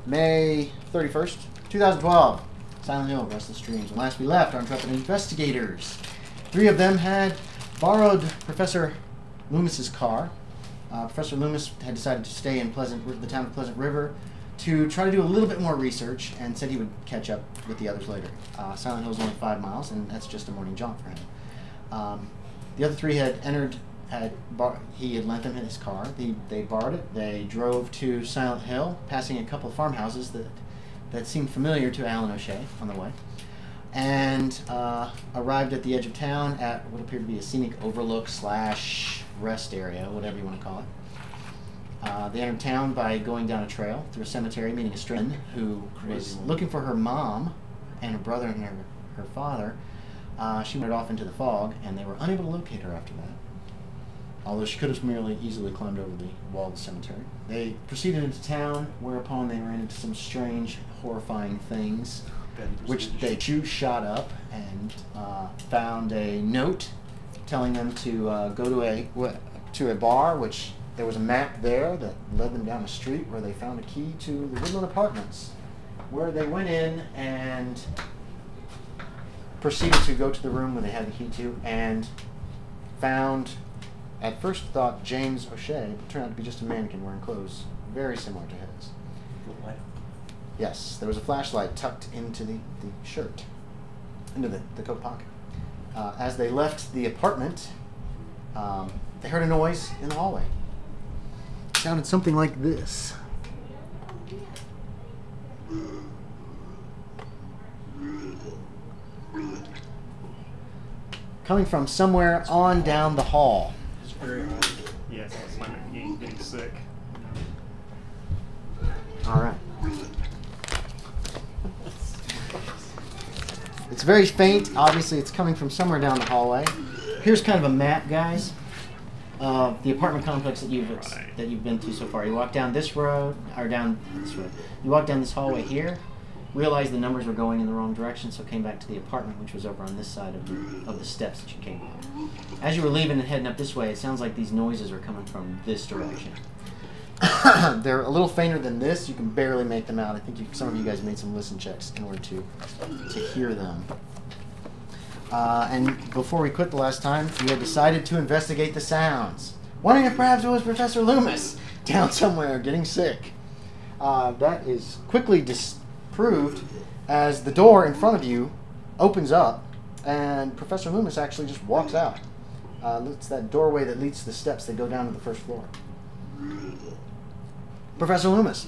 May 31st, 2012. Silent Hill, Restless Dreams. When last we left, our intrepid investigators. 3 of them had borrowed Professor Loomis's car. Professor Lumis had decided to stay in the town of Pleasant River to try to do a little bit more research and said he would catch up with the others later. Silent Hill is only 5 miles, and that's just a morning jaunt for him. The other 3 had entered. He had lent them his car. They borrowed it. They drove to Silent Hill, passing a couple of farmhouses that seemed familiar to Alan O'Shea on the way, and arrived at the edge of town at what appeared to be a scenic overlook / rest area, whatever you want to call it. They entered town by going down a trail through a cemetery, meeting a stranger who was looking for her mom and her brother and her father. She went off into the fog, and they were unable to locate her after that, although she could have merely easily climbed over the wall of the cemetery. They proceeded into town, whereupon they ran into some strange, horrifying things, which they shot up and found a note telling them to go to a bar, which there was a map there that led them down a street where they found a key to the Woodland Apartments, where they went in and proceeded to go to the room where they had the key to, and found, at first thought, James O'Shea, but turned out to be just a mannequin wearing clothes very similar to his. What? Yes, there was a flashlight tucked into the shirt, into the coat pocket. As they left the apartment, they heard a noise in the hallway. It sounded something like this. Coming from somewhere on down the hall. It's very hard. Yes, it's like getting sick. All right. It's very faint. Obviously, it's coming from somewhere down the hallway. Here's kind of a map, guys, of the apartment complex that you've been to so far. You walk down this road, or down this road. You walk down this hallway here. Realized the numbers were going in the wrong direction, so came back to the apartment, which was over on this side of the steps that you came down. As you were leaving and heading up this way, it sounds like these noises are coming from this direction. They're a little fainter than this. You can barely make them out. I think some of you guys made some listen checks in order to hear them. And before we quit the last time, we had decided to investigate the sounds, wondering if perhaps it was Professor Loomis down somewhere getting sick. That is quickly disproved as the door in front of you opens up and Professor Loomis actually just walks out. It's that doorway that leads to the steps that go down to the first floor. Professor Loomis.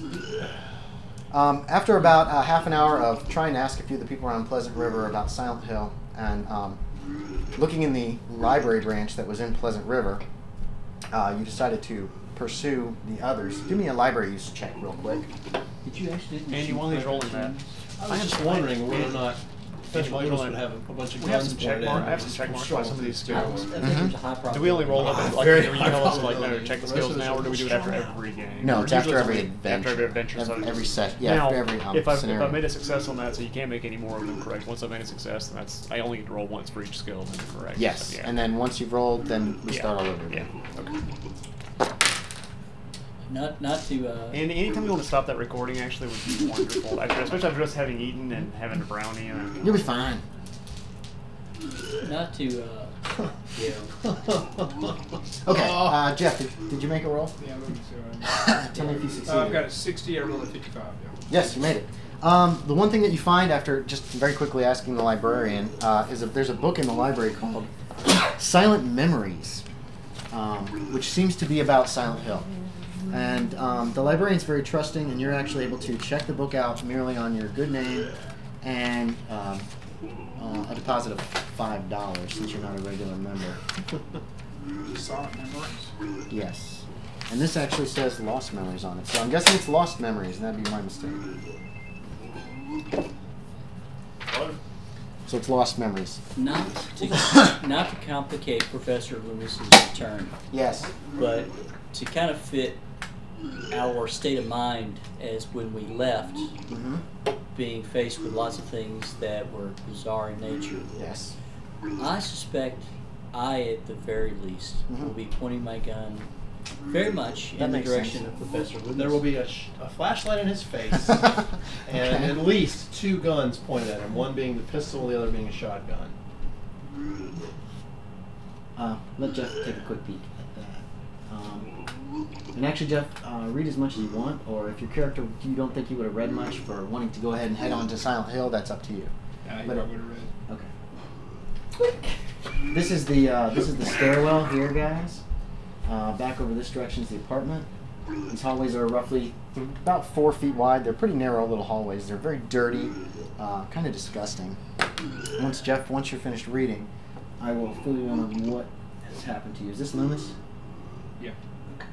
After about half an hour of trying to ask a few of the people around Pleasant River about Silent Hill and looking in the library branch that was in Pleasant River, you decided to pursue the others. Do me a library use check real quick. Did you actually? Andy, one of these rolling that. I was just wondering whether or not Professor Loomis would have a bunch of guns pointed at him. I have some check marks by some of these skills. I think there's a high probability. Do we only roll up and like you tell us like no, check the skills now, or do we do it after every game? No, it's after every adventure. After every adventure. Every set. Yeah, now, after every if I scenario. made a success on that, so you can't make any more of them correct. Once I've made a success, then I only get to roll once for each skill, then correct. Yes, So, yeah. and then once you've rolled, then we start all over Yeah. again. Okay. Not to. And anytime you want to stop that recording, actually, would be wonderful. Especially after just having eaten and having a brownie. And, You'll be fine. Not to. Yeah. Okay, Jeff, did you make a roll? Yeah, I'm looking to Tell me if you succeeded. I've got a 60, I rolled a 55. Yeah. Yes, you made it. The one thing that you find after just very quickly asking the librarian is that there's a book in the library called Silent Memories, which seems to be about Silent Hill. And the librarian's very trusting, and you're actually able to check the book out merely on your good name and a deposit of $5 since you're not a regular member. Silent Memories. Yes. And this actually says Lost Memories on it, so I'm guessing it's Lost Memories, and that'd be my mistake. So it's Lost Memories. Not to complicate Professor Loomis's return. Yes. But to kind of fit our state of mind as when we left, being faced with lots of things that were bizarre in nature. Yes. I suspect I, at the very least, will be pointing my gun very much That in the makes direction sense. of Professor Loomis. There will be a flashlight in his face, and at least 2 guns pointed at him. One being the pistol, the other being a shotgun. Let Jeff take a quick peek at that. And actually, Jeff, read as much as you want, or if your character, you don't think you would have read much for wanting to go ahead and head on to Silent Hill, that's up to you. He But- probably would have read. Okay. This is the stairwell here, guys. Back over this direction is the apartment. These hallways are roughly about 4 feet wide. They're pretty narrow little hallways. They're very dirty, kind of disgusting. Once you're finished reading, I will fill you in on what has happened to you. Is this Lumis? Yeah. Okay.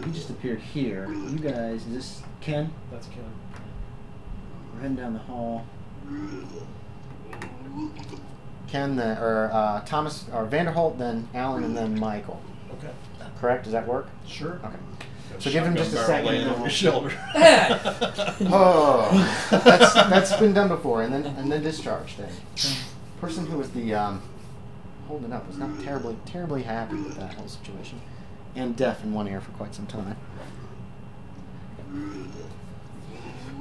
So he just appeared here. You guys, is this Ken? That's Ken. We're heading down the hall. Ken, Thomas, or Vanderholdt, then Alan, and then Michael. Okay. Correct? Does that work? Sure. Okay. So give him just a Shotgun second. barrel laying over your shoulder. Oh, that's been done before, and then discharged. Then person who was the holding up was not terribly happy with that whole situation, and deaf in one ear for quite some time.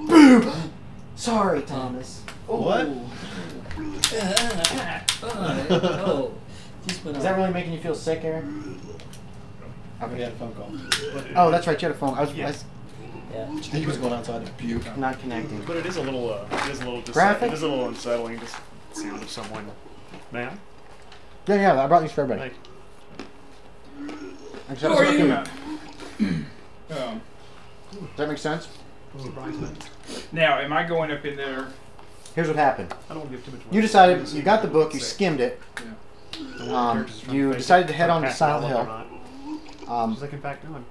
Boo! Sorry, Thomas. What? Oh, just went Is off. that really making you feel sick, Aaron? We Okay. had a phone call. Oh, that's right. You had a phone. I was Yeah. He was going outside to puke. not connecting. But it is a little, Graphic? it is a little unsettling, just the sound of someone. Man, Yeah. I brought these for everybody. like, Except Who are for you? Ken. Um, Does that make sense? now, am I going up in there? Here's what happened. I don't want to give too much. You decided, you got the book, you skimmed it. Yeah. You decided to head on to Silent Hill. Just like in fact doing.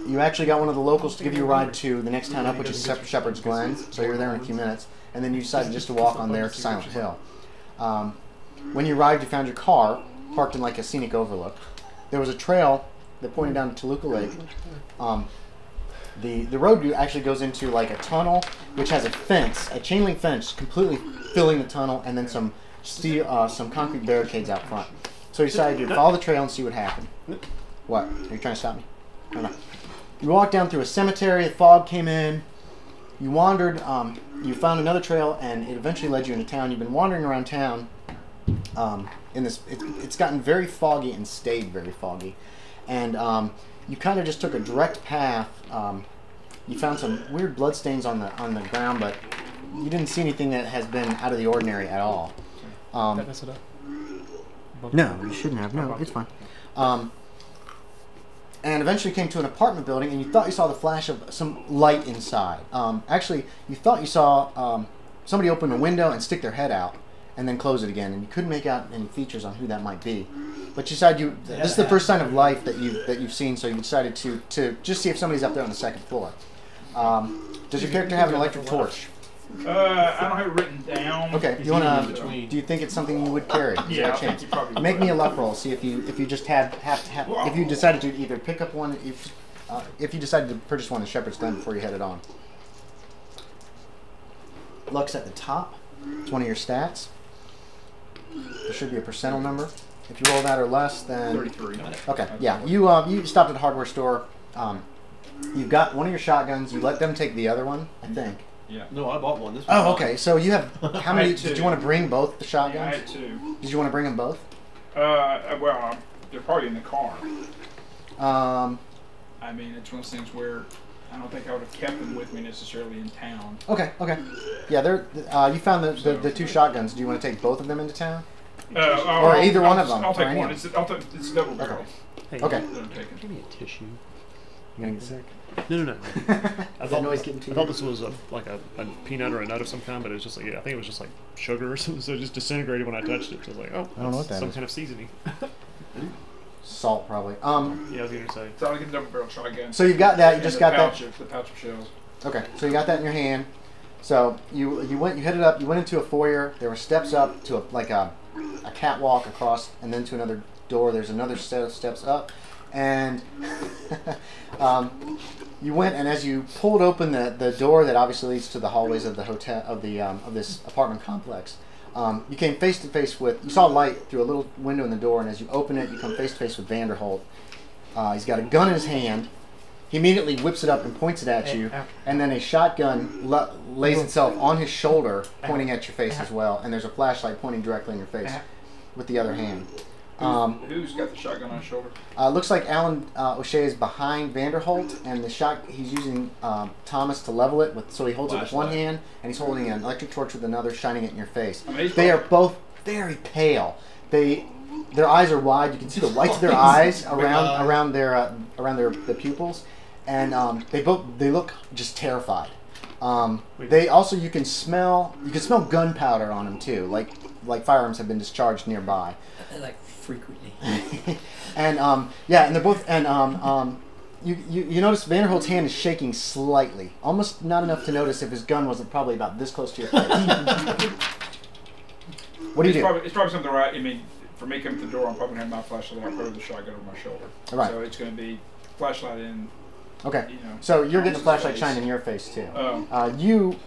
You actually got one of the locals to give you a ride to the next town up, which is Shepherd's Glen. So you were there in a few minutes, and then you decided just to walk on there to Silent Hill. When you arrived, you found your car parked in like a scenic overlook. There was a trail that pointed down to Toluca Lake. The road actually goes into like a tunnel, which has a fence, a chain link fence, completely filling the tunnel, and then some steel, some concrete barricades out front. So you decided to follow the trail and see what happened. What? Are you trying to stop me? No, no. You walked down through a cemetery. The fog came in. You wandered. You found another trail, and it eventually led you into town. You've been wandering around town. In this, it's gotten very foggy and stayed very foggy, and you kind of just took a direct path. You found some weird bloodstains on the ground, but you didn't see anything that has been out of the ordinary at all. Did I mess it up? No, you shouldn't have. No, it's fine. And eventually came to an apartment building, and you thought you saw the flash of some light inside. Actually, you thought you saw somebody open a window and stick their head out, and then close it again, and you couldn't make out any features on who that might be. But you decided this is the first sign of life that you've seen, so you decided to just see if somebody's up there on the second floor. Does your character have an electric torch? I don't have it written down. Okay, you wanna? Do you think it's something you would carry? Is Yeah, there a I think chance? you probably Make would. me a luck roll. See if you just if you decided to either pick up one if you decided to purchase one in Shepherd's Glen before you headed on. Luck's at the top. It's one of your stats. There should be a percentile number. If you roll that or less, then 33. okay. Yeah, you stopped at a hardware store. You've got one of your shotguns. You let them take the other one, I think. Yeah. No, I bought one. This was Oh, mine. okay. So you have how many? I had two. Did you want to bring both the Yeah, I shotguns? had two. Did you want to bring them both? Well, they're probably in the car. I mean, it's one of those things where I don't think I would have kept them with me necessarily in town. Okay. Yeah, they're. You found the two shotguns. Do you want to take both of them into town? Or either one of them, I'll or take any one. of It's double barrel. Hey, Okay. that I'm taking. Give me a tissue. You gonna get sick? No. Is that noise getting to I you? thought this was like a peanut or a nut of some kind, but it was just like, yeah, I think it was just like sugar or something, so it just disintegrated when I touched it. So I was like, oh, I don't know what that's that some is. kind of seasoning. Salt, probably. Yeah, I was gonna say. So I'll get the double barrel shotgun. So you've got that. You And just the got pouch that. The pouch of shells. Okay. So you got that in your hand. So you headed up. You went into a foyer. There were steps up to a catwalk across, and then to another door. There's another set of steps up, and you went. And as you pulled open the door that obviously leads to the hallways of the hotel of this apartment complex, you came face to face with. You saw light through a little window in the door, and as you open it, you come face to face with Vanderholdt. He's got a gun in his hand. He immediately whips it up and points it at you, and then a shotgun lays itself on his shoulder, pointing at your face as well, and there's a flashlight pointing directly in your face with the other hand. Who's got the shotgun on his shoulder? Looks like Alan O'Shea is behind Vanderholdt, and he's using Thomas to level it, so he holds it with one hand, and he's holding an electric torch with another, shining it in your face. They are both very pale. Their eyes are wide. You can see the whites of their eyes around their pupils, and they look just terrified. They also you can smell gunpowder on them too, like firearms have been discharged nearby. Like frequently. And and they're both you notice Vanderholt's hand is shaking slightly, almost not enough to notice if his gun wasn't probably about this close to your face. What do you do? It's probably something right. I mean, for me coming to the door, I'm probably going to have my flashlight. I'll put it with the shotgun over my shoulder. Right. So it's going to be flashlight in. Okay. You know, so you're getting the flashlight shine in your face too.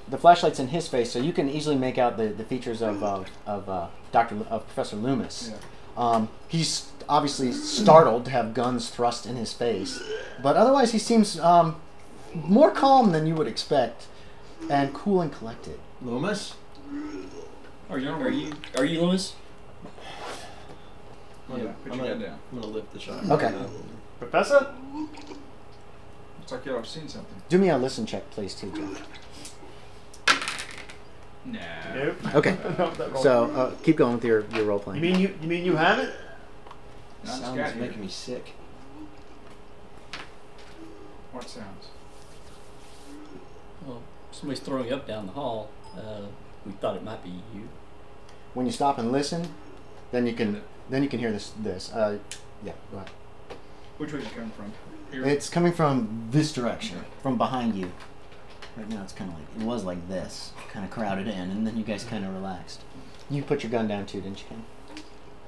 The flashlight's in his face, so you can easily make out the features of Professor Lumis. Yeah. He's obviously startled to have guns thrust in his face, but otherwise he seems more calm than you would expect, and cool and collected. Loomis? Are you Lumis? Yeah, put your gun down. I'm gonna lift the shot. Okay. Professor? Looks like I've seen something. Do me a listen check, please, too, Jeff. Nah. Nope. Okay. So keep going with your role playing. You mean you haven't? Sounds making me sick. What sounds? Well, somebody's throwing up down the hall. We thought it might be you. When you stop and listen, then you can hear this. Yeah, go ahead. Which way is it coming from? Here? It's coming from this direction, from behind you. Right now it's kind of like, it was like this, kind of crowded in, and then you guys kind of relaxed. You put your gun down too, didn't you, Ken?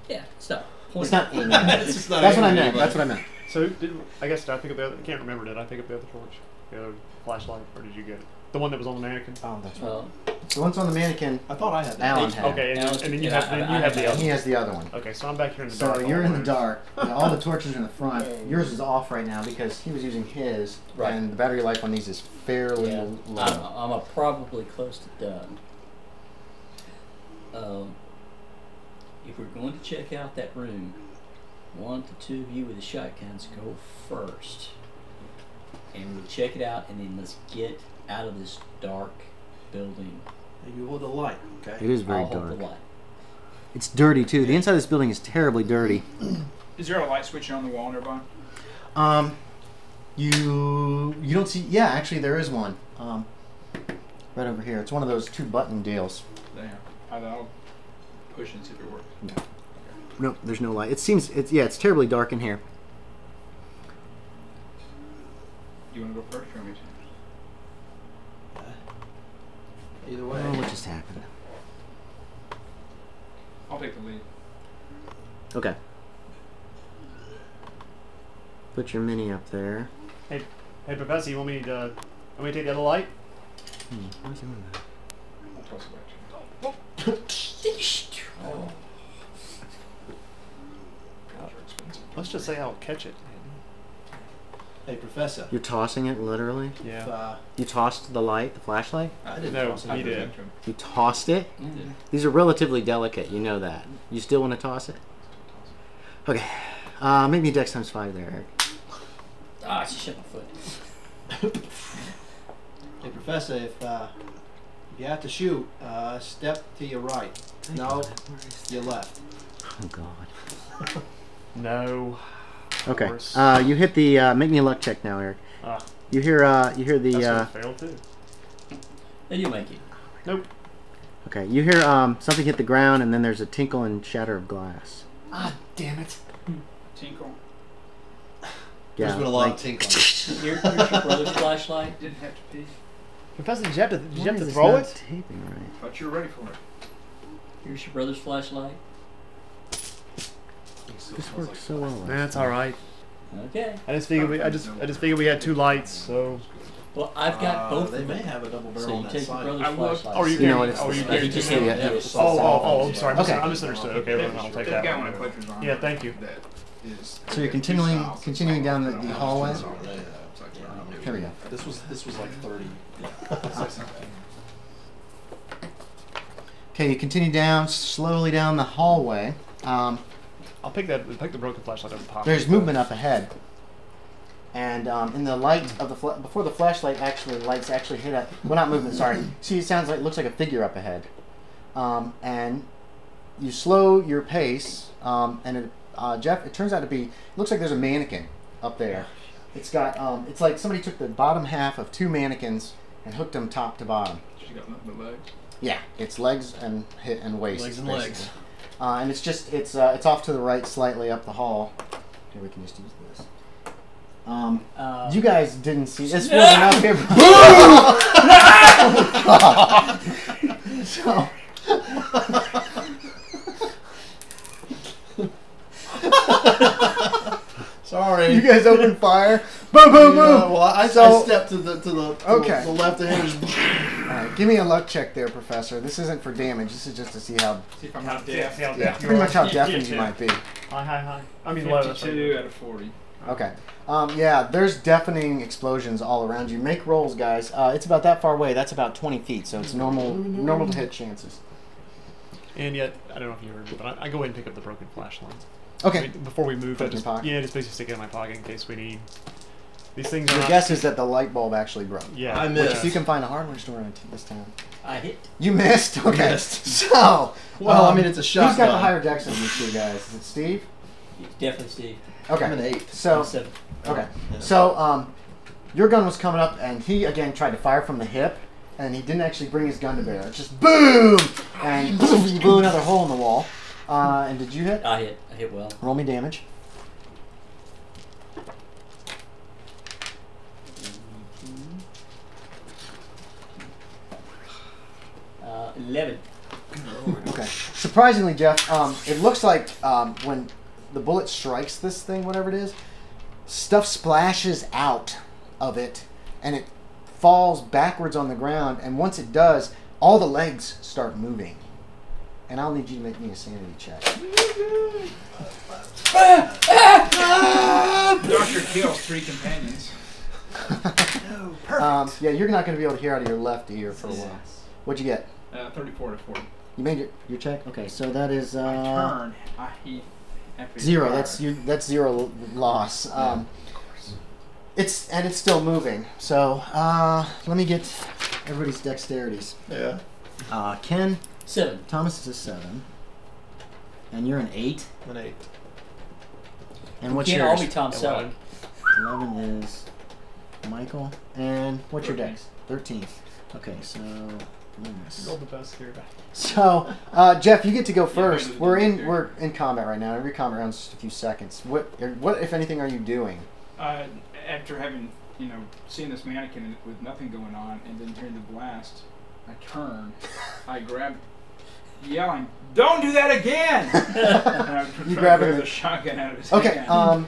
Yeah, stop. It's not aiming at it. That's what I meant. That's what I meant. So, did I pick up the other? I can't remember. Did I pick up the other torch, the other flashlight, or did you get it? The one that was on the mannequin. Oh, that's right. The one's on the mannequin. I thought I had that. Alan had. Okay, and then you have the other. He has the other one. Okay, so I'm back here in the dark. So you're in the dark. All the torches are in the front. Yours is off right now because he was using his, and the battery life on these is fairly low. I'm probably close to done. If we're going to check out that room, one to two of you with the shotguns go first, and we'll check it out, and then let's get out of this dark building. You hold the light, okay? It is very I'll hold dark. the light. It's dirty too. The inside of this building is terribly dirty. Is there a light switch on the wall nearby? You don't see. Yeah, actually there is one. Right over here. It's one of those 2-button deals. Damn. I'll push and see if it works. No. Nope, there's no light. It's terribly dark in here. You want to go first or me to? Either way. Oh, what just happened? I'll take the lead. Okay. Put your mini up there. Hey, Professor, you want me to take the other light? Where's doing that? I'll toss it back to you. Oh. Let's just say I'll catch it. Hey, Professor. You're tossing it literally? Yeah. You tossed the light, the flashlight? I didn't No, toss it. he did. You tossed it? Mm-hmm. These are relatively delicate, you know that. You still want to toss it? Okay. Make me Dex times 5 there, Eric. Ah, she shut my foot. Hey, Professor, if you have to shoot, step to your right. No, your left. Oh, God. No. Okay. You hit the. Make me a luck check now, Eric. You hear the. That's gonna fail too. Then you make it. Nope. Okay. You hear something hit the ground, and then there's a tinkle and shatter of glass. Ah, damn it. Tinkle. There's been a lot of tinkling. Here's your brother's flashlight. Didn't have to pee. Professor, did you have to Why is this throw not it? taping right? Thought you were ready for it. Here's your brother's flashlight. This works so well. That's all right. Okay. I just figured we had 2 lights, so. Well, I've got both They of may them. have a double barrel So on you that take your side. brother's I looked. flashlight. Oh, you You know can. what it's Oh, you I can. think just yeah. Oh, I'm sorry. Okay. I misunderstood. Okay, well, then I'll take that one. Got one in Fletcher's arm. Yeah, thank you. That is. So you're continuing down the hallway. Here we go. This was like 30. Okay, you continue down slowly down the hallway. I'll pick the broken flashlight up. There's movement up ahead, and in the light of the before the flashlight lights actually hit it. Well, not movement. Sorry. See, it looks like a figure up ahead, and you slow your pace, and Jeff, it turns out to be. It looks like there's a mannequin up there. It's got. It's like somebody took the bottom half of two mannequins and hooked them top to bottom. She got nothing but legs. Yeah, it's legs and waist. Legs and basically. legs. And it's just it's off to the right slightly up the hall. Here, we can just use this. You guys didn't see this wasn't up here. So. Sorry. You guys open fire. Boom, boom, boom. Well, I stepped to the left and All right, give me a luck check there, Professor. This isn't for damage. This is just to see how See if I'm not deaf. pretty much how deafened you might be. Hi. I mean, low. 52 out of 40. Okay. Yeah, there's deafening explosions all around you. Make rolls, guys. It's about that far away. That's about 20 feet, so it's normal to hit chances. And yet, I don't know if you heard me, but I go ahead and pick up the broken flashlight. Okay. I mean, before we move, Put it in your pocket? just basically stick it in my pocket in case we need. These things are Your not, guess is that the light bulb actually broke. Yeah. I Which missed. you can find a hardware store in this town. I hit. You missed? Okay. Missed. So. Well, I mean, it's a shotgun. Who's got the higher dex of you two guys? Is it Steve? Definitely Steve. Okay. I'm an 8. So. I'm 7. Okay. Yeah. So, your gun was coming up, and he again tried to fire from the hip, and he didn't actually bring his gun to bear. It's just boom, and he blew another hole in the wall. And did you hit? I hit well. Roll me damage. 11. Okay. Surprisingly, Jeff, it looks like when the bullet strikes this thing, whatever it is, stuff splashes out of it, and it falls backwards on the ground. And once it does, all the legs start moving. And I'll need you to make me a sanity check. Doctor kills 3 companions. Yeah, you're not going to be able to hear out of your left ear for a while. What'd you get? 34 to 40. You made your check? Okay, so that is I turn. He after he 0. fired. That's 0 loss. It's still moving. So let me get everybody's dexterities. Yeah. Ken, 7. Thomas is a 7, and you're an 8. An 8. And what's Can't all yours? be Tom Selleck. 11 is Michael, and what's your dex? 13. Okay, so Lumis. Roll the best here. So, Jeff, you get to go first. We're in combat right now. Every combat round's just a few seconds. What if anything are you doing? After having seen this mannequin with nothing going on, and then hearing the blast, I turn. I grab, yelling, "Don't do that again!" And I You grab it. the shotgun out of his Okay. hand.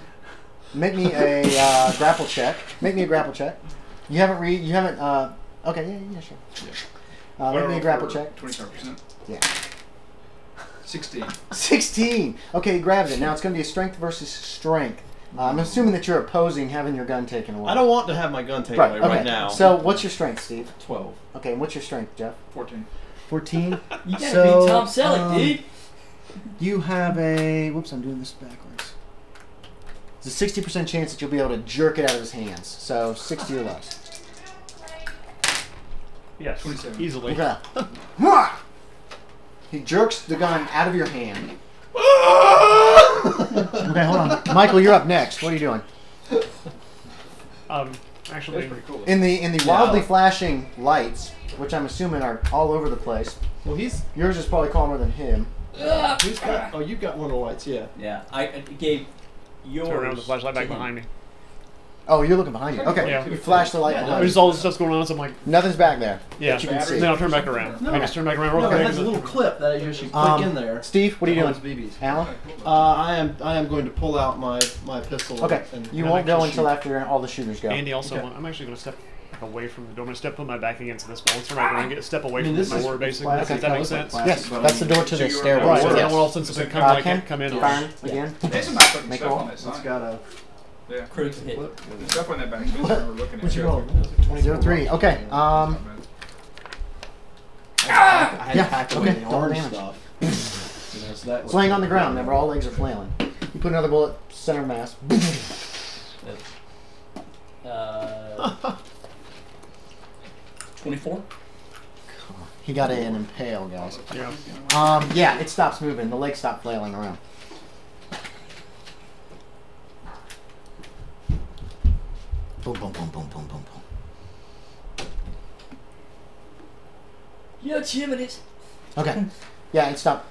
Make me a grapple check. Make me a grapple check. You haven't. Okay. Yeah. Sure. Make me a grapple check. 25%. Yeah. 16. 16. Okay, he grabs it. Now it's going to be a strength versus strength. I'm assuming that you're opposing having your gun taken away. I don't want to have my gun taken away right now. So what's your strength, Steve? 12. Okay, and what's your strength, Jeff? 14. 14. You gotta So, be Tom Selleck, dude. You have a... Whoops, I'm doing this backwards. There's a 60% chance that you'll be able to jerk it out of his hands. So 60 or less. Yes, 27. easily. Okay. He jerks the gun out of your hand. Okay, hold on. Michael, you're up next. What are you doing? Actually, That's pretty cool. In the wildly flashing lights, which I'm assuming are all over the place, Well, yours is probably calmer than him. who's got? Oh, you've got one of the lights, yeah. Yeah, I gave yours. turn around with the flashlight back to him. behind me. Oh, you're looking behind you. Okay, Yeah. you flash the light behind There's you. all this stuff's going on, so I'm like, Nothing's back there. yeah. That you can see. Then I'll turn back around. No. I just turn back around real No, quick. it has a little clip that you should click in there. Steve, what are you All doing? those BBs. Alan? I am going to pull out my pistol. Okay, and you I'm won't go actually until after all the shooters go. Andy also. Okay. I'm actually going to step like away from the door. I'm gonna put my back against this wall. So I'm gonna step away from this the is door, basically. plastic. Does that make sense? Yes, that's the door to the stairwell. Right. So I Yes. don't want all of a sudden something come in. Fire again. There's some nice looking Make stuff roll. on that It's sign. got a Critical hit. The stuff on that back fence we're looking at. what's your roll? 0-3. Okay. I had Yeah, packed okay, away the double orange damage. stuff. You know, so that It's laying on the ground. Remember, all legs are flailing. You put another bullet, center mass. 24. He got an impale, guys. Yeah. Yeah, it stops moving. The legs stop flailing around. Boom, boom, boom, boom, boom, boom, boom. Yeah, chimneys. Okay. Yeah, it stopped.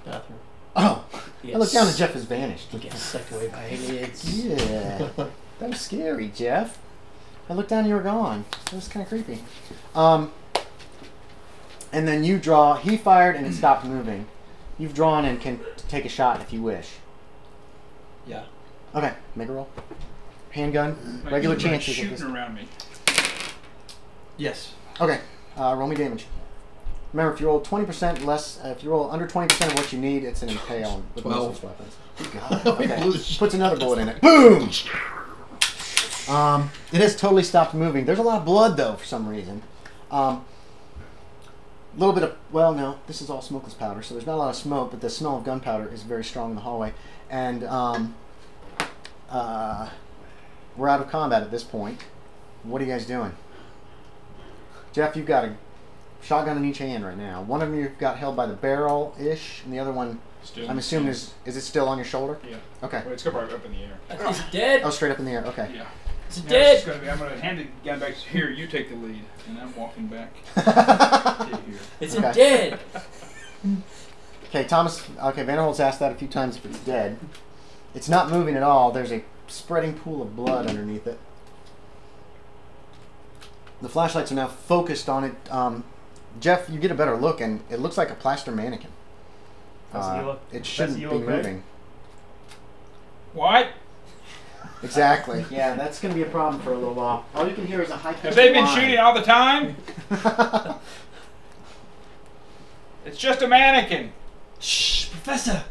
bathroom. Oh! Yes. I look down and Jeff has vanished. Get sucked away by aliens. Yeah. That was scary, Jeff. I looked down and you were gone. That was kind of creepy. And then you draw. He fired and it stopped moving. You've drawn and can take a shot if you wish. Yeah. Okay, make a roll. Handgun. Regular chances. at this- Shooting around me. Yes. Okay, roll me damage. Remember, if you roll 20% less, if you roll under 20% of what you need, it's an impale with 12. most weapons. God. We Okay. blew the shit Puts another bullet in it. Boom! It has totally stopped moving. There's a lot of blood, though, for some reason. A little bit of, well, no, this is all smokeless powder, so there's not a lot of smoke, but the smell of gunpowder is very strong in the hallway. And we're out of combat at this point. What are you guys doing? Jeff, you've got a shotgun in each hand right now. One of them you've got held by the barrel-ish, and the other one, Still. I'm assuming, is it still on your shoulder? Yeah. Okay. Well, it's probably up in the air. It's dead. Oh, straight up in the air. Okay. Yeah. It's Yeah, dead. it's gonna be, I'm going to hand the gun back to here. You take the lead. And I'm walking back to here. It's Okay. dead. Okay, Thomas. Okay, Vanderholt's asked that a few times if it's dead. It's not moving at all. There's a spreading pool of blood underneath it. The flashlights are now focused on it. Jeff, you get a better look, and it looks like a plaster mannequin. It shouldn't be moving. What? Exactly. Yeah, that's going to be a problem for a little while. All you can hear is a high-pitched Have they been whine. shooting all the time? It's just a mannequin. Shh, Professor.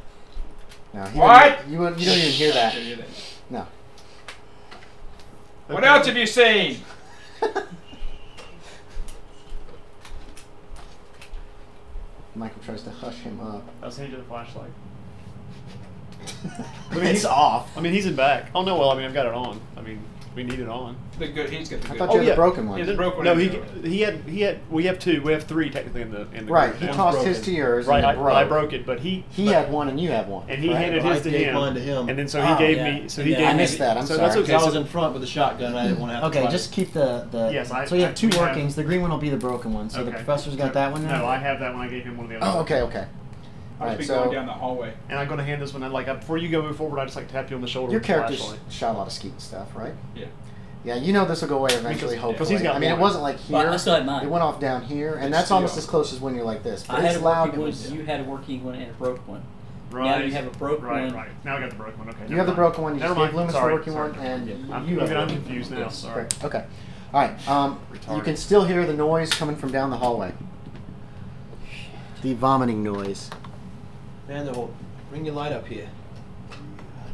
No, he What? doesn't- You don't even hear that. Didn't hear that. No. What else have you seen? Michael tries to hush him up. I was handing you the flashlight. It's off. I mean, he's in back. Oh no, well, I mean, I've got it on. I mean, we need it on. The good. He's got the I good. thought you had yeah. the broken one. Yeah, the broken one. No, is he had. We have two. We have three technically in the Right, group he now. tossed broken. his to yours. Right, and it I broke it, but He had one and you have one. and he right? handed But his I to gave him, mine to him. and then so Oh, he gave yeah. me. So he Yeah, gave I me. missed that, I'm so sorry. that's okay. Because I was So, in front with the shotgun. I didn't want to have to Okay, fight. just keep the Yes, so you have two we have- workings. The green one will be the broken one. So the okay. professor's got that one now? No, I have that one. I gave him one of the other. Oh, okay, okay. I was Alright, going so down the hallway. And I'm gonna hand this one. Before you go move forward, I just like tap you on the shoulder. your with the character's flashlight. shot a lot of skeet and stuff, right? Yeah. Yeah, you know this will go away eventually, Because hopefully. he's got I mean, one. it wasn't like here. But I still had mine. It went off down here, and It's that's almost steel. as close as when you're like this. But I had it's a loud. working one. noise. You had a working one and a broke one. Right. Now you have a broke Right, one. right. Now I got the broken one. Okay. You have the broken one. You Never just gave mind. Loomis the Sorry, working sorry. one, and I'm confused now. Yes. Sorry. Correct. Okay. All right. You can still hear the noise coming from down the hallway. The vomiting noise. Vanderholdt, bring your light up here.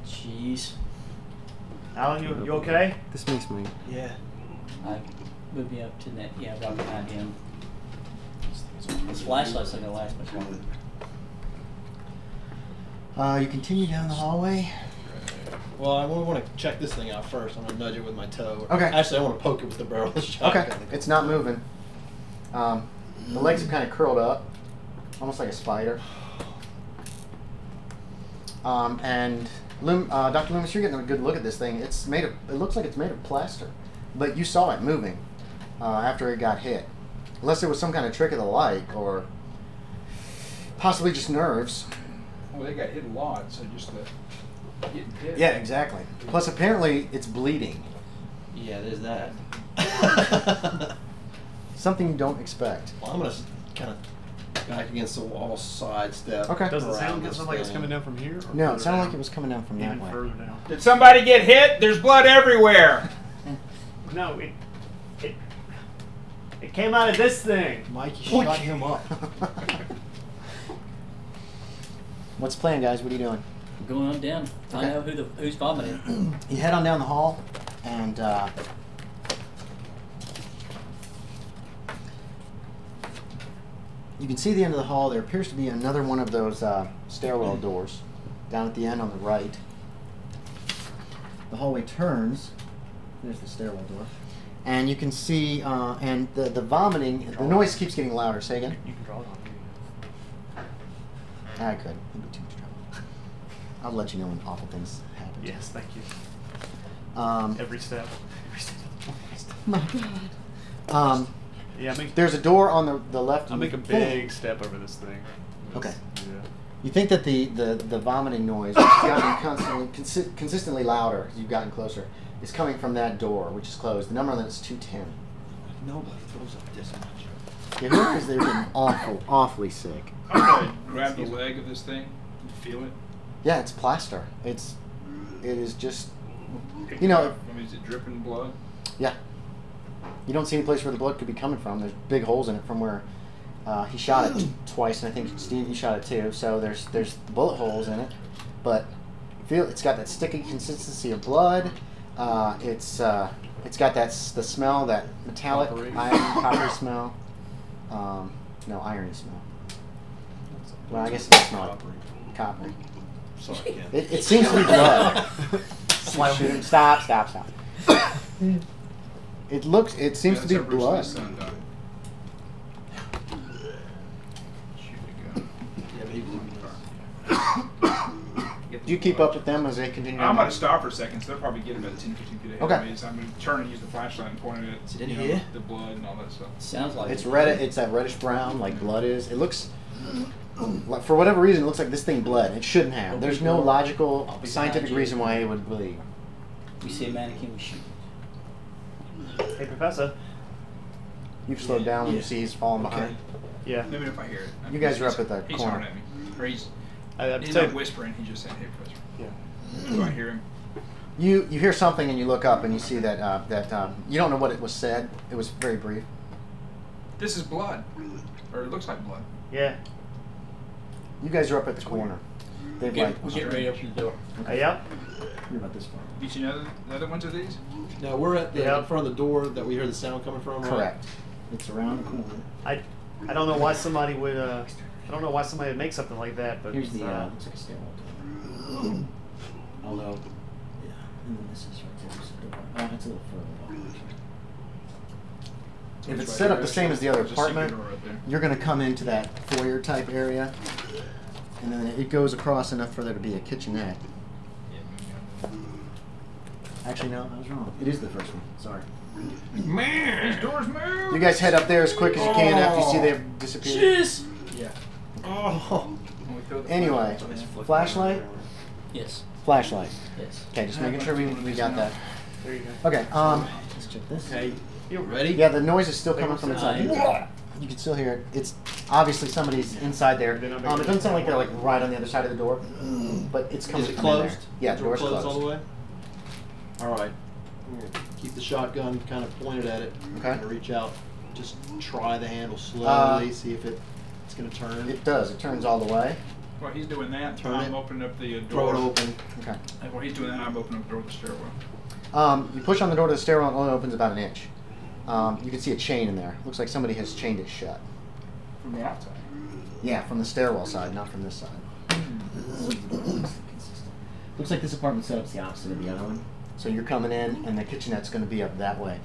Jeez. Alan, you okay? This makes me. Yeah. I moved me up to that. Yeah, right behind him. This flashlight's not gonna last much longer. You continue down the hallway. Well, I want to check this thing out first. I'm going to nudge it with my toe. Okay. Actually, I want to poke it with the barrel of the shotgun. Okay. It's not moving. The legs are kind of curled up, almost like a spider. And Dr. Lumis, you're getting a good look at this thing. It's made of. It looks like it's made of plaster, but you saw it moving after it got hit. Unless it was some kind of trick of the light, or possibly just nerves. Well, they got hit a lot, so just the getting hit. Yeah, exactly. Plus, apparently, it's bleeding. Yeah, there's that. Something you don't expect. Well, I'm going to kind of back against the wall, sidestep. Okay. Does it around sound this like it's thing. coming down from here? Or No, it further sounded down? like it was coming down from that Even way. further down. Did somebody get hit? There's blood everywhere. No, it came out of this thing. Mike, you shut him up. What's the plan, guys? What are you doing? Going on down. Find out who's vomiting. You head on down the hall, and you can see the end of the hall. There appears to be another one of those stairwell doors down at the end on the right. The hallway turns. There's the stairwell door. And you can see, and the vomiting, the noise keeps getting louder. Say again? You can draw it on me. I could. It'd be too much trouble. I'll let you know when awful things happen. Yes, thank you. Every Every step. my God. Yeah, There's a door on the left. I'll make a big step over this thing. Okay. Yeah. You think that the vomiting noise, which has gotten consistently louder as you've gotten closer, is coming from that door, which is closed. The number on that is 210. Nobody throws up this much. You know, because they're getting awfully sick. I'm gonna grab the leg of this thing and feel it. Yeah, it's plaster. It is just, Pick you it know. up. I mean, is it dripping blood? Yeah. You don't see any place where the blood could be coming from. There's big holes in it from where he shot it twice, and I think Steve, you shot it too. So there's bullet holes in it, but it's got that sticky consistency of blood. It's got the smell, that metallic coppery smell. No, irony smell. Well, I guess it's not coppery. Sorry, Ken. It seems to be blood. Stop. It seems to be That's how Bruce blood. Lee's son died. Yeah, maybe. Do you keep up with them as they continue? I'm going to stop for a second, so they'll probably get about 10 or 15 feet ahead Okay. of me. So I'm going to turn and use the flashlight and point it at Is it in here? the blood and all that stuff. Sounds like It's red. It's that reddish brown, like blood is. It looks, like, for whatever reason, it looks like this thing bled. It shouldn't have. There's no logical, scientific reason why it would bleed. We see a mannequin, we shoot. Hey, Professor. You've slowed down when you see he's falling behind. Yeah. Let me know if I hear it. You guys are up at the He's corner. hollering at me. Or he's I'm not saying, whispering, he's just saying, hey, Professor. yeah. Do I hear him? You hear something and you look up and you see that you don't know what it was said. It was very brief. This is blood. Or it looks like blood. Yeah. You guys are up at the corner. They've Get ready to open the door. Yep. You're about this far. Have you seen the other ones of these? No, we're at the Yeah. in front of the door that we hear the sound coming from. Right? Correct. It's around the corner. I don't know why somebody would make something like that, but Here's the looks like a stairwell door. Although, yeah, and then this is right there. There's a door. It's a little further off. If it's set up the same as the other There's a secret apartment, door right there. you're going to come into that foyer type area, and then it goes across enough for there to be a kitchenette. Actually, no, I was wrong. It is the first one. Sorry. Man, these doors move. You guys head up there as quick as you can after you see they've disappeared. Jeez! Yeah. Oh. Anyway, flashlight? Yes. Flashlight. Yes. Okay, just making sure we got that. there you go. Okay, let's check this. Okay. You ready? Yeah, the noise is still coming from inside. You can still hear it. It's obviously somebody's inside there. It doesn't sound like they're like right on the other side of the door, but it's coming Is it from in there. closed? Yeah, the door's closed. all the way. All right. I'm gonna keep the shotgun kind of pointed at it. Okay. I'm gonna reach out. Just try the handle slowly. See if it's gonna turn. It does. It turns all the way. While he's doing that, Turn I'm it. opening up the Throw door. it open. Okay. And while he's doing that, I'm opening up the door of the stairwell. You push on the door to the stairwell and it only opens about an inch. You can see a chain in there. Looks like somebody has chained it shut. From the outside. Yeah, from the stairwell side, not from this side. Looks like this apartment setup's the opposite of the other one. So you're coming in, and the kitchenette's going to be up that way.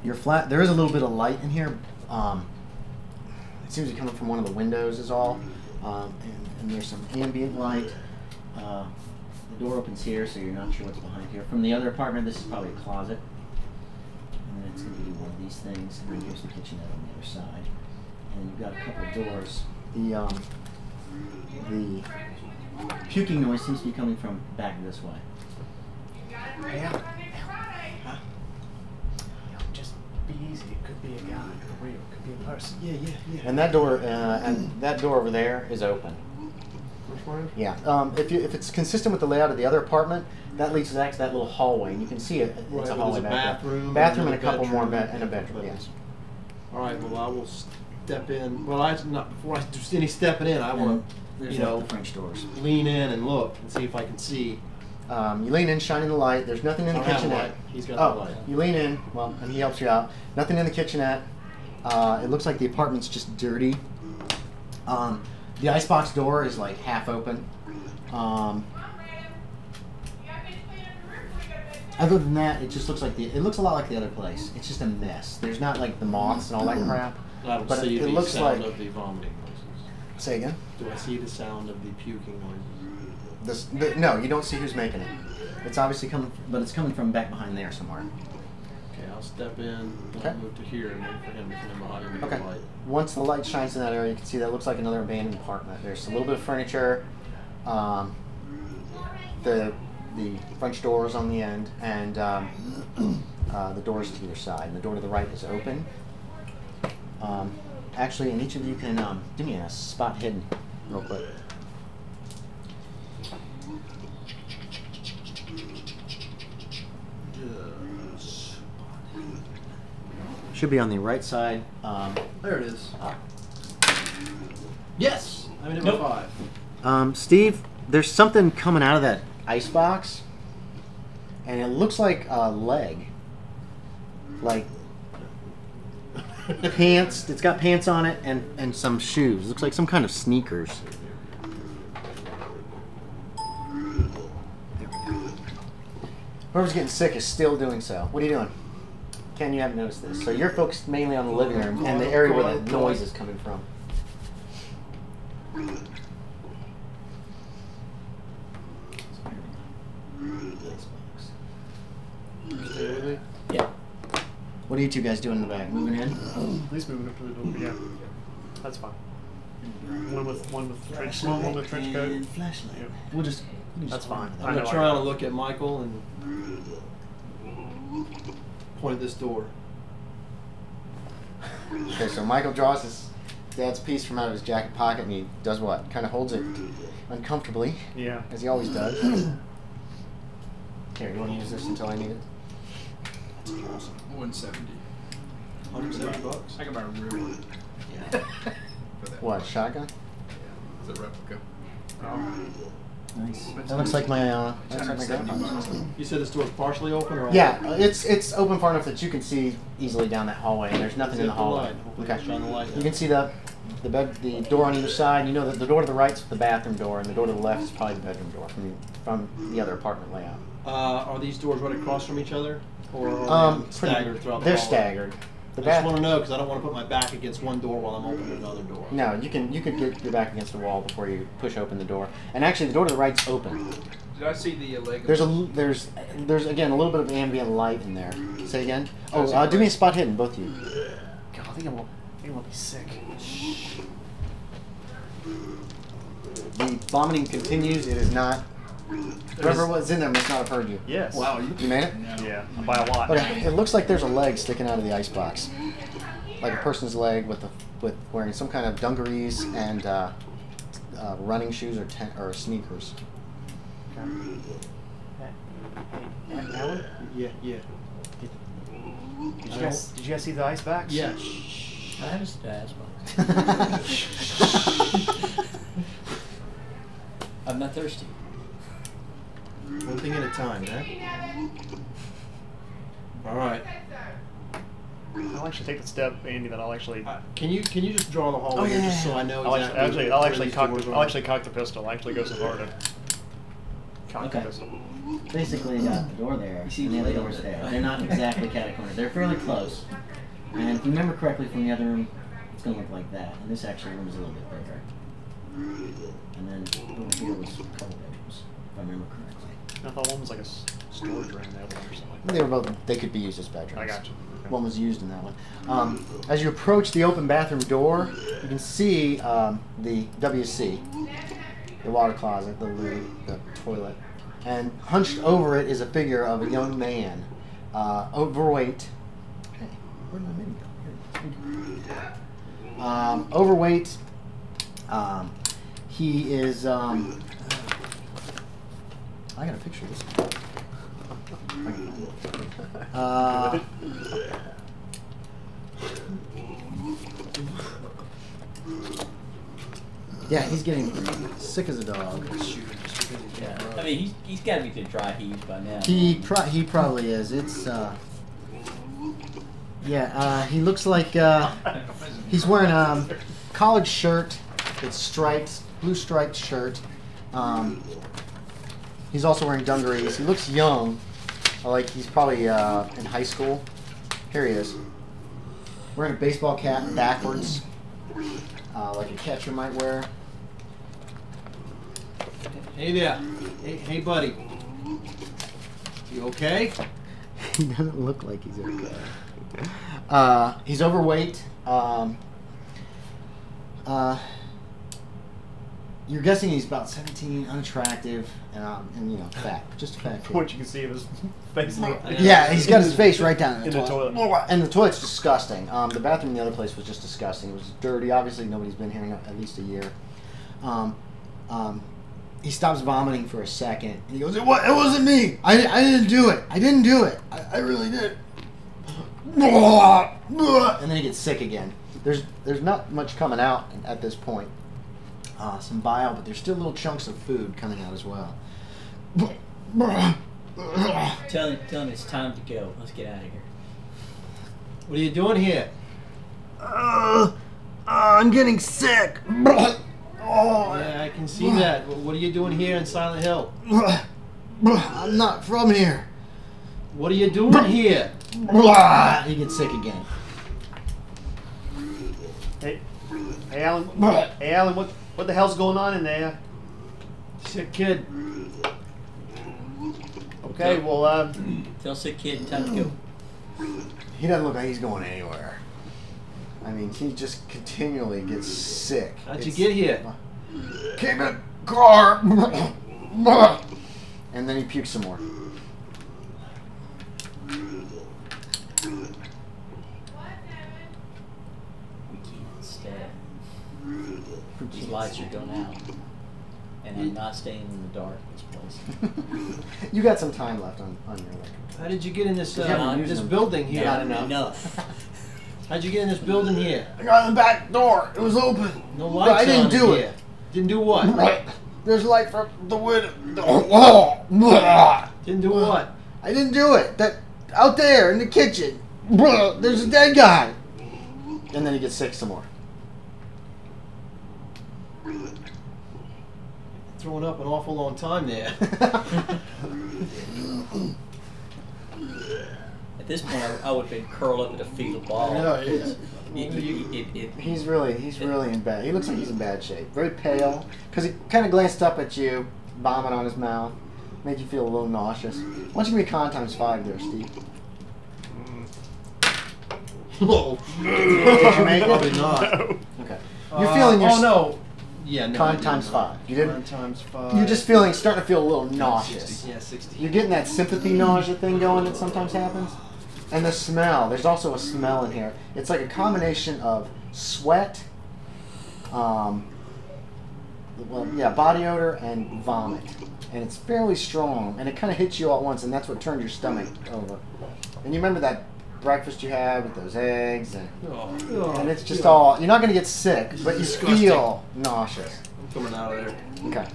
Your flat. There is a little bit of light in here. It seems to be coming from one of the windows, is all. And there's some ambient light. The door opens here, so you're not sure what's behind here. From the other apartment, this is probably a closet. And then it's going to be one of these things, and then here's the kitchenette on the other side. And you've got a couple of doors. The puking noise seems to be coming from back this way. Yeah. Huh? Just be easy. It could be a guy, for real. It could be a person. Yeah. And that door over there is open. Which room? Yeah. If it's consistent with the layout of the other apartment, that leads back to that little hallway, and you can see it. Right, It's a but hallway there's a back there. bathroom, Bathroom and a another couple more bedroom, and a bedroom. Yes. All right. Well, I will step in. Well, before I do any stepping in, I want to, There's you know, the French doors. lean in and look and see if I can see. You lean in, shining the light. There's nothing in the I don't have kitchenette. light. He's got the light. You lean in, well, and he helps you out. Nothing in the kitchenette. It looks like the apartment's just dirty. The icebox door is like half open. Other than that, it just looks like it looks a lot like the other place. It's just a mess. There's not like the moths and all that crap. I don't But see it the looks sound like. of the vomiting noises. Say again. Do I see the sound of the puking noises? No, you don't see who's making it. It's obviously coming, but it's coming from back behind there somewhere. Okay, I'll step in. Okay. I'll move to here and wait for him to come in behind me with Okay. the light. Once the light shines in that area, you can see that looks like another abandoned apartment. There's a little bit of furniture, the French doors on the end, and the doors to either side. And the door to the right is open. Actually, and each of you can give me a spot hidden real quick. Should be on the right side. There it is. Yes! I'm in Nope. number 5. Steve, there's something coming out of that ice box, and it looks like a leg. Like pants. It's got pants on it and some shoes. Looks like some kind of sneakers. Whoever's getting sick is still doing so. What are you doing? Ken, you haven't noticed this. So you're focused mainly on the living room and the area where the noise is coming from. Stay with me. Yeah. What are you two guys doing in the back? Moving in? At least moving up to the door. Yeah, that's fine. One with trench coat. And flashlight. Yep. We'll just. That's fine. I'm going to try to look at Michael and point at this door. Okay, so Michael draws his dad's piece from out of his jacket pocket, and he does what? Kind of holds it uncomfortably, Yeah. as he always does. Here, you want to use this until I need it? That's awesome. 170. $170. I can buy a real one. Yeah. For that. What, shotgun? It's a replica. Nice. That looks like my, that's like my grandpa's. $170. You said this door's partially open or all Yeah, open? it's open far enough that you can see easily down that hallway, and there's nothing in the hallway. Light. Hopefully Okay. shine the light You down. can see the door on either side. You know that the door to the right's the bathroom door, and the door to the left is probably the bedroom door from the other apartment layout. Are these doors right across from each other? Or are they staggered throughout the They're hallway? staggered. The I just bath. want to know because I don't want to put my back against one door while I'm opening another door. No, you could get your back against the wall before you push open the door. And actually, the door to the right's open. Did I see the leg? There's again a little bit of ambient light in there. Say again. Oh, is Oh, it do me a right? spot hidden, both of you. God, I think I'm gonna be sick. The vomiting continues. It is not. Whoever was in there must not have heard you. Yes. Wow, You made it. No. Yeah, by a lot. Okay, it looks like there's a leg sticking out of the icebox, like a person's leg with wearing some kind of dungarees and running shoes or sneakers. Alan, Yeah. did you guys see the ice box? Yeah. I just asked I'm not thirsty. One thing at a time, man. All right. I'll actually take the step, Andy. That I'll actually. Can you just draw the hallway Oh, here yeah, just so yeah. I know I'll exactly? I'll where actually these cock doors the are? I'll actually cock the pistol. I'll actually go so far to cock Okay. the pistol. Basically, you got the door there, and the other door's there. They're not exactly cat-cornered. They're fairly close. And if you remember correctly from the other room, it's going to look like that. And this actually room is a little bit bigger. And then over here was a couple bedrooms, if I remember correctly. I thought one was like a storage room, the other one or something. They were both. They could be used as bedrooms. I got you. Okay. One was used in that one. As you approach the open bathroom door, you can see the WC, the water closet, the loo, the toilet, and hunched over it is a figure of a young man, overweight. Hey, where did my mini go? Here it is. Overweight. He is. I got a picture of this. Yeah, he's getting sick as a dog. Yeah. I mean, he's got to be to dry heat by now. He probably is. It's he looks like he's wearing a collared shirt. It's striped, blue striped shirt. He's also wearing dungarees. He looks young, like he's probably in high school. Here he is, wearing a baseball cap backwards, like a catcher might wear. Hey there. Hey, buddy. You okay? He doesn't look like he's okay. He's overweight. You're guessing he's about 17, unattractive, and fat. Just a fat kid. What you can see of his face. Yeah, he's got his face right down in the toilet. And the toilet's disgusting. The bathroom in the other place was just disgusting. It was dirty. Obviously, nobody's been here in at least a year. He stops vomiting for a second, and he goes, "It wasn't me. I didn't do it. I didn't do it. I really did." And then he gets sick again. There's not much coming out at this point. Some bile, but there's still little chunks of food coming out as well. Tell him it's time to go. Let's get out of here. What are you doing here? I'm getting sick. Yeah, I can see that. What are you doing here in Silent Hill? I'm not from here. What are you doing here? He gets sick again. Hey, Alan. Hey, Alan. What the hell's going on in there? Sick kid. Okay, well, Tell sick kid time to go. He doesn't look like he's going anywhere. I mean, he just continually gets sick. How'd you get here? Came in a car. And then he pukes some more. We can't stay. These lights are going out. And I'm not staying in the dark in this place. You got some time left on your electric. How did you get in this haven't used this them. building here? Not enough. Enough. How'd you get in this building here? I got in the back door. It was open. No But lights I didn't on do here. it. Didn't do what? There's light from the window. Didn't do what? I didn't do it. That out there in the kitchen. There's a dead guy. And then he gets sick some more. Throwing up an awful long time there. At this point, I would have been curled up in a fetal ball. No, it is. He's He's really in bad. He looks like he's in bad shape. Very pale, because he kind of glanced up at you, vomit on his mouth, made you feel a little nauseous. Why don't you give me a con times 5 there, Steve? Whoa. Did you make it? Probably not. Okay. You're feeling your no. Yeah, no. con times 5. You Con didn't. times 5. You're just starting to feel a little nauseous. 60. Yeah, 60. You're getting that sympathy nausea thing going that sometimes happens. And the smell. There's also a smell in here. It's like a combination of sweat, body odor and vomit. And it's fairly strong. And it kind of hits you all at once, and that's what turned your stomach over. And you remember that breakfast you had with those eggs, and it's just all. You're not going to get sick, but you feel nauseous. I'm coming out of there. Okay.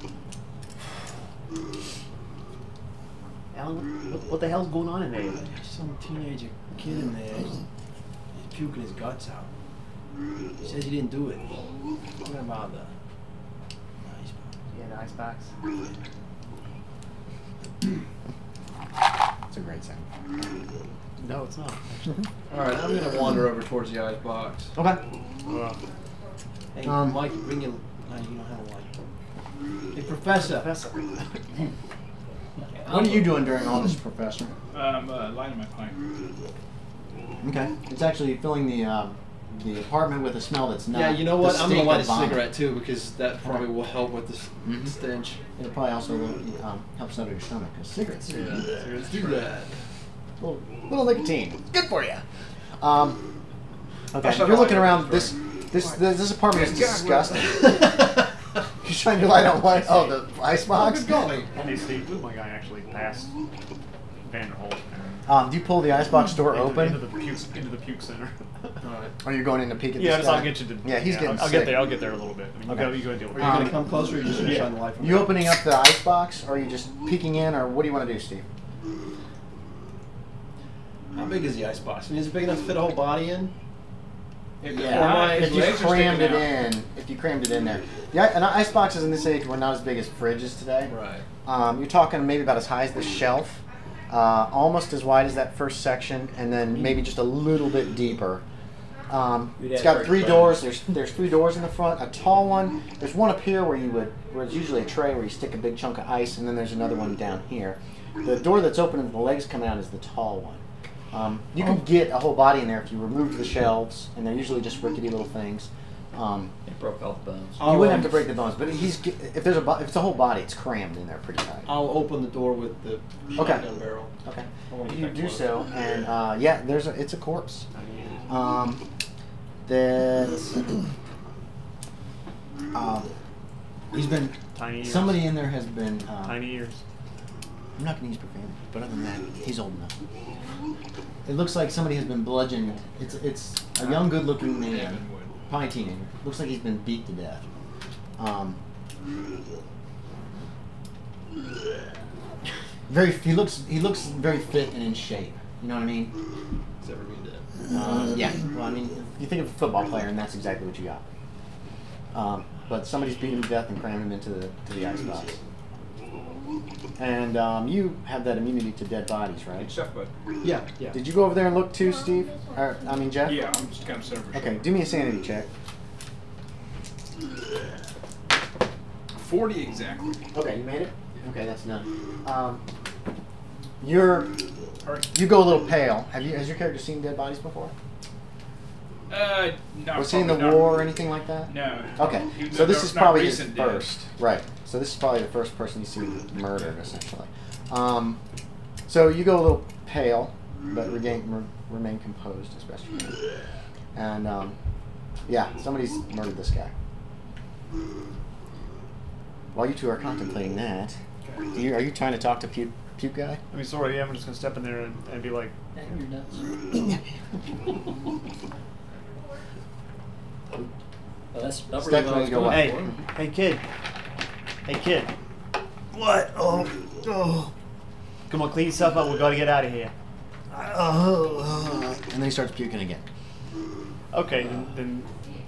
Alan, what the hell's going on in there? There's some teenager kid in there. He's puking his guts out. He says he didn't do it. What about the ice box? Yeah, the icebox. It's a great sound. No, it's not. Actually. All right, I'm gonna wander over towards the ice box. Okay. Hey, Um, Mike, bring your. No, you don't have a light. Hey, Professor. What are you doing during all this, Professor? Lighting my pipe. Okay. It's actually filling the apartment with a smell that's not. Yeah, you know what? the I'm gonna stink light a of vomit. cigarette too because that probably will help with the Mhm. stench. It'll probably also help settle your stomach because cigarettes. Let's do that. Little nicotine. It's good for you. Okay. You're looking around. This apartment is disgusting. He's trying to light on what? Oh, the icebox? Good golly. Hey Steve, move my guy actually past Vanderholdt. Do you pull the icebox door open? Into the puke center. Alright. Or you're going in to peek at Yeah, this just guy? I'll get you to. Yeah, he's getting I'll sick. get there. I'll get there a little bit. I mean, Okay. you go and deal Are with you it. going to come closer or are you just going to Yeah. shine the light from You opening up the icebox, or are you just peeking in, or what do you want to do, Steve? How big is the icebox? I mean, is it big enough to fit a whole body in? If If you legs are crammed it sticking out. if you crammed it in there. Yeah, and iceboxes in this age were not as big as fridges today. Right. You're talking maybe about as high as the shelf, almost as wide as that first section, and then maybe just a little bit deeper. It's got 3 doors. There's 3 doors in the front. A tall one. There's one up here where it's usually a tray where you stick a big chunk of ice, and then there's another one down here. The door that's open and the legs come out is the tall one. You could get a whole body in there if you removed the shelves, and they're usually just rickety little things. It broke all the bones. You wouldn't have to break the bones, but if it's a whole body, it's crammed in there pretty tight. I'll open the door with the shotgun barrel. Okay. I wanna get You that do close. so, and yeah, it's a corpse. He's been. Tiny ears. Somebody in there has been. Tiny ears. I'm not going to use profanity, but other than that, he's old enough. It looks like somebody has been bludgeoned. It's a young, good-looking man, probably a teenager. Looks like he's been beat to death. He looks very fit and in shape. You know what I mean? Is ever being dead. Yeah. Well, I mean, you think of a football player, and that's exactly what you got. But somebody's beat him to death and crammed him into the icebox. And you have that immunity to dead bodies, right? Chef Bud. Yeah, yeah. Did you go over there and look too, Steve? Jeff? Yeah, I'm just kind of set for Okay, sure. do me a sanity check. 40 exactly. Okay, you made it? Okay, that's none. You go a little pale. Has your character seen dead bodies before? No. Was he in the probably not. war or anything like that? No. Okay, He- so this no, is not probably his recent dead. first. Right. So this is probably the first person you see murdered, essentially. So you go a little pale, but remain composed as best you can. And yeah, somebody's murdered this guy. While you two are contemplating that, are you trying to talk to Puke Guy? I mean, sort of. Yeah, I'm just gonna step in there and be like, Dang, you're nuts. Well, that's not Step really what I was and go going what? for. Hey, kid. Hey, kid. What? Oh. Come on, clean yourself up. We've got to get out of here. And then he starts puking again. okay, then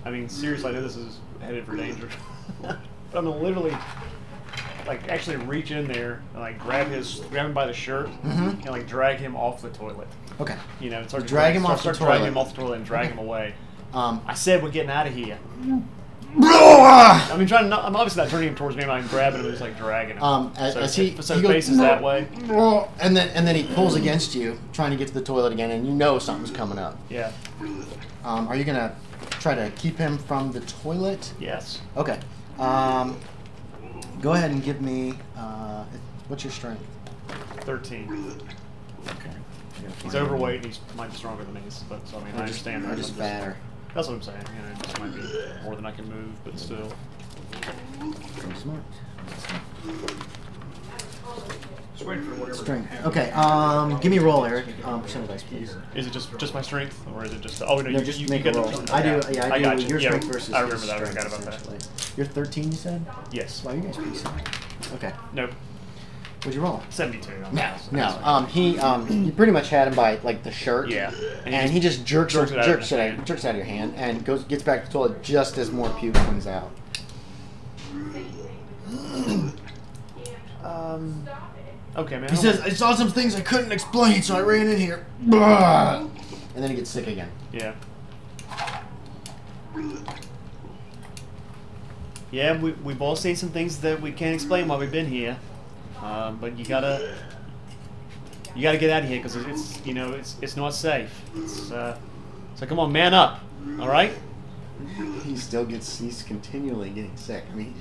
I mean, seriously, I know this is headed for danger. But I'm gonna literally, like, actually reach in there and like grab him by the shirt and like drag him off the toilet. Okay. You know, and start Drag him off the dragging toilet. him off the toilet and drag him away. I said we're getting out of here. Ah! I mean, I'm obviously not turning him towards me. I'm grabbing him and just like dragging him. As so he so he his face is that way. and then he pulls against you, trying to get to the toilet again, and you know something's coming up. Yeah. Are you gonna try to keep him from the toilet? Yes. Okay. Go ahead and give me. What's your strength? 13. Okay. He's overweight. He's might be stronger than me, but so I mean, I understand that. Or just I'm fatter. That's what I'm saying. You know, it just might be more than I can move, but still. Very smart. Just waiting for whatever. Strength. happens. Okay. Give me a roll, Eric. Percent dice, please. Is it just my strength, or is it just? Oh no, No, you just you make a get roll. the- I do. okay. Yeah, I do. got you. Your Yeah, strength versus I remember his that. I strength, forgot about that. essentially. You're 13, you said? Yes. Wow, you guys pretty solid. Okay. Nope. What'd you roll? 72. No. You pretty much had him by like the shirt. Yeah. And he just jerks it it out of his hand. out of your hand and gets back to the toilet just as more puke comes out. Okay, man. He says, "I saw some things I couldn't explain, so I ran in here." Blah! And then he gets sick again. Yeah. Yeah, we've all seen some things that we can't explain while we've been here. But you gotta get out of here because it's not safe. So come on, man up. All right. He's continually getting sick. I mean,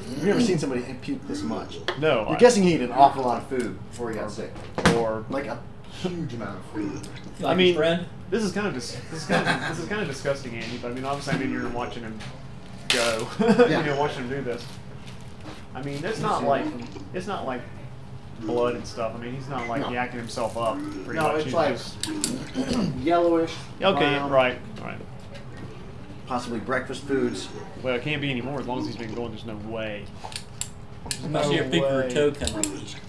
you've never seen somebody puke this much. No. You're guessing he ate an awful lot of food before he got sick. Or Like a huge amount of food. Like I mean, his friend? this is kind of disgusting, Andy. But I mean, obviously, you're watching him go. Yeah. You know, watching him do this. I mean, it's not like blood and stuff. I mean, he's not like No. yakking himself up. Pretty No, much. it's He's like just- yellowish. okay, brown, right, right. Possibly breakfast foods. Well, it can't be anymore as long as he's been going. There's no way. I see a finger or toe come up.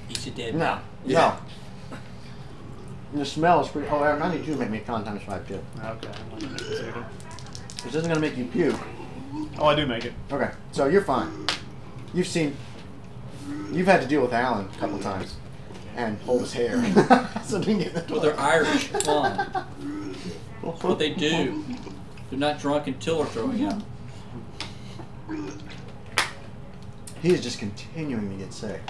He's a dead No, man. no. And the smell is pretty. Oh, I need you to make me a con times 5 too. Okay, I'm not gonna make this either. This isn't gonna make you puke. Oh, I do make it. Okay, so you're fine. You've had to deal with Alan a couple times, and hold his hair. So didn't get in the Well, they're Irish. Come on. That's what they do. They're not drunk until they're throwing up. He is just continuing to get sick.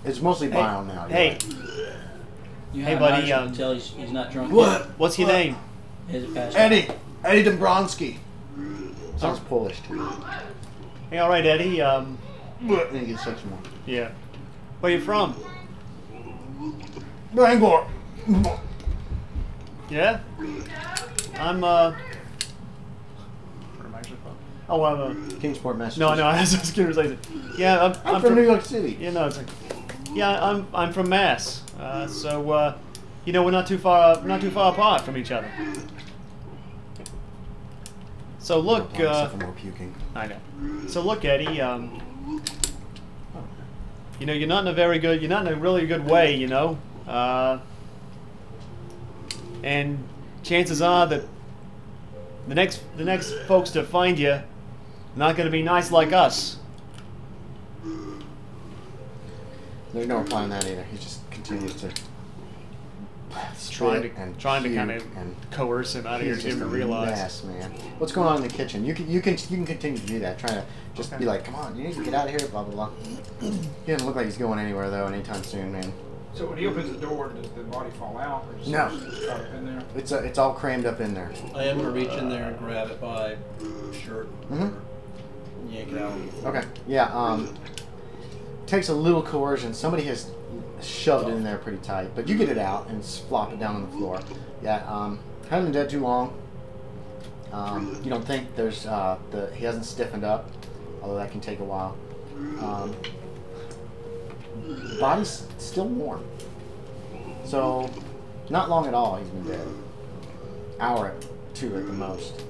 It's mostly bile now. you're Hey, right. You Hey, have buddy, Irish until he's not drunk. What? what's your name? Yet. Has it passed Eddie Dombrowski. Sounds Polish too. Hey, all right, Eddie. And he gets sick some more. Yeah. Where you from? Bangor. Yeah. I'm Where am I actually from? Oh, I'm Kingsport, Massachusetts. No, I was just gonna say. Yeah, I'm from New York City. You know, it's like. Yeah, I'm from Mass. So you know, we're not too far apart from each other. So look, Except for more puking. I know. So look, Eddie. You know, you're not in a really good way. You know, and chances are that the next folks to find you are not going to be nice like us. There's no reply on that either. He just continues to Trying spit and to puke kind of and coerce him out of here, he's get just him a to realize. mess, man. What's going on in the kitchen? You can continue to do that. Trying to just be like, come on, you need to get out of here. Blah blah blah. He doesn't look like he's going anywhere though anytime soon, man. So when he opens the door, does the body fall out, or just No. just caught up in there? It's all crammed up in there. I am gonna reach in there and grab it by shirt. Mhm. Yank it out. Okay. Yeah. Takes a little coercion. Somebody has shoved it in there pretty tight, but you get it out and flop it down on the floor. Yeah. Hasn't been dead too long. You don't think there's he hasn't stiffened up, although that can take a while. Body's still warm, so not long at all. He's been dead. Hour or two at the most.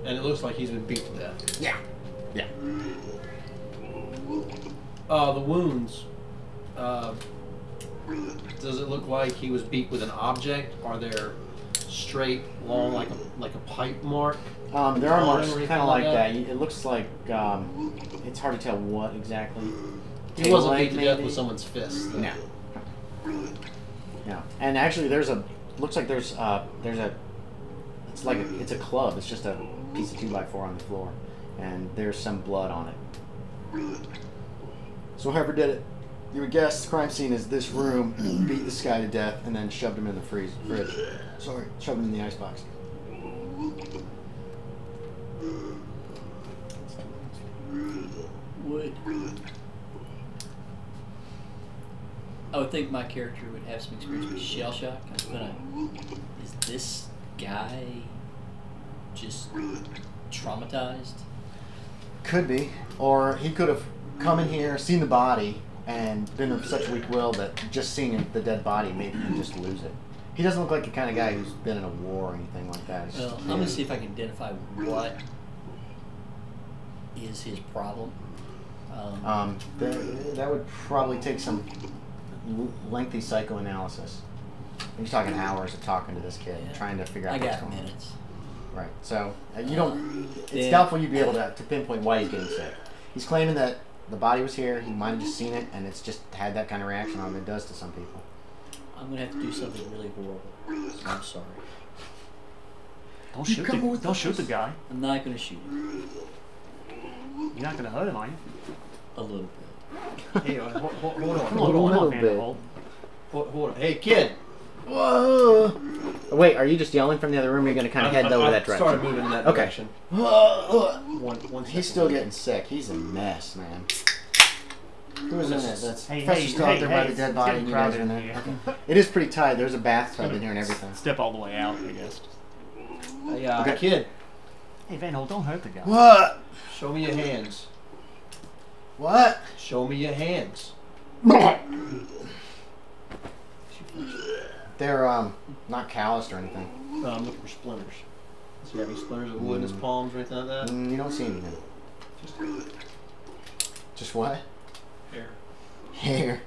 And it looks like he's been beat to death. Yeah. Yeah. The wounds. Does it look like he was beat with an object? Are there straight, long, like a pipe mark? There are Or marks anything kind of like like that? that. It looks like it's hard to tell what exactly. He wasn't Tail beat to leg, death maybe? with someone's fist. though. No. No. And actually, there's a it's a club. It's just a piece of 2x4 on the floor, and there's some blood on it. So whoever did it, you would guess the crime scene is this room, beat this guy to death, and then shoved him in the fridge. Sorry, shoved him in the icebox. Would. I would think my character would have some experience with shell shock. Is this guy just traumatized? Could be, or he could have come in here, seen the body, and been of such weak will that just seeing the dead body made him just lose it. He doesn't look like the kind of guy who's been in a war or anything like that. He's Well, just a I'm going to kid. see if I can identify what is his problem. That would probably take some lengthy psychoanalysis. He's talking hours of talking to this kid, Yeah. trying to figure out I what's got going on. minutes. Right. So you don't. It's Yeah. doubtful you'd be able to pinpoint why he's getting sick. He's claiming that the body was here. He might have just seen it, and it's just had that kind of reaction on it. It does to some people. I'm going to have to do something really horrible. So I'm sorry. Don't shoot the guy. I'm not going to shoot him. You're not gonna hurt him, are you? A little bit. Hey, hold on. Come Hold on, on. Vanderholdt. Hold on. Hey, kid. Whoa! Wait, are you just yelling from the other room? Or are you going to kind of head over that direction? Started moving in that Okay. direction. One second. He's still getting sick. He's a mess, man. Who is in it? That's Hey, Professor's still out there by the it's dead body, getting and you guys are in crowded there. in here. It is pretty tight. There's a bathtub in here and everything. Step all the way out, I guess. Hey, Okay. kid, Hey, Vanderholdt, don't hurt the guy. What? show me your hands. What? Show me your hands. They're not calloused or anything. I'm looking for splinters. Does he have any splinters of wood in his palms or anything like that? You don't see anything. Just what? Hair. Hair.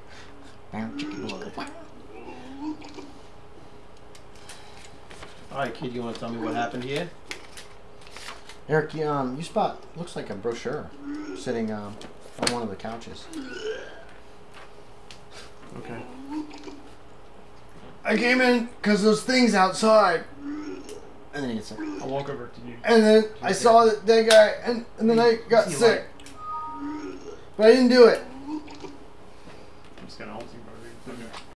Alright, kid, you want to tell me what happened here? Eric, you spot looks like a brochure sitting on one of the couches. Okay. I came in because those things outside. And then he gets sick. I'll walk over to you. And then I saw that guy, and then I got See you sick. But I didn't do it.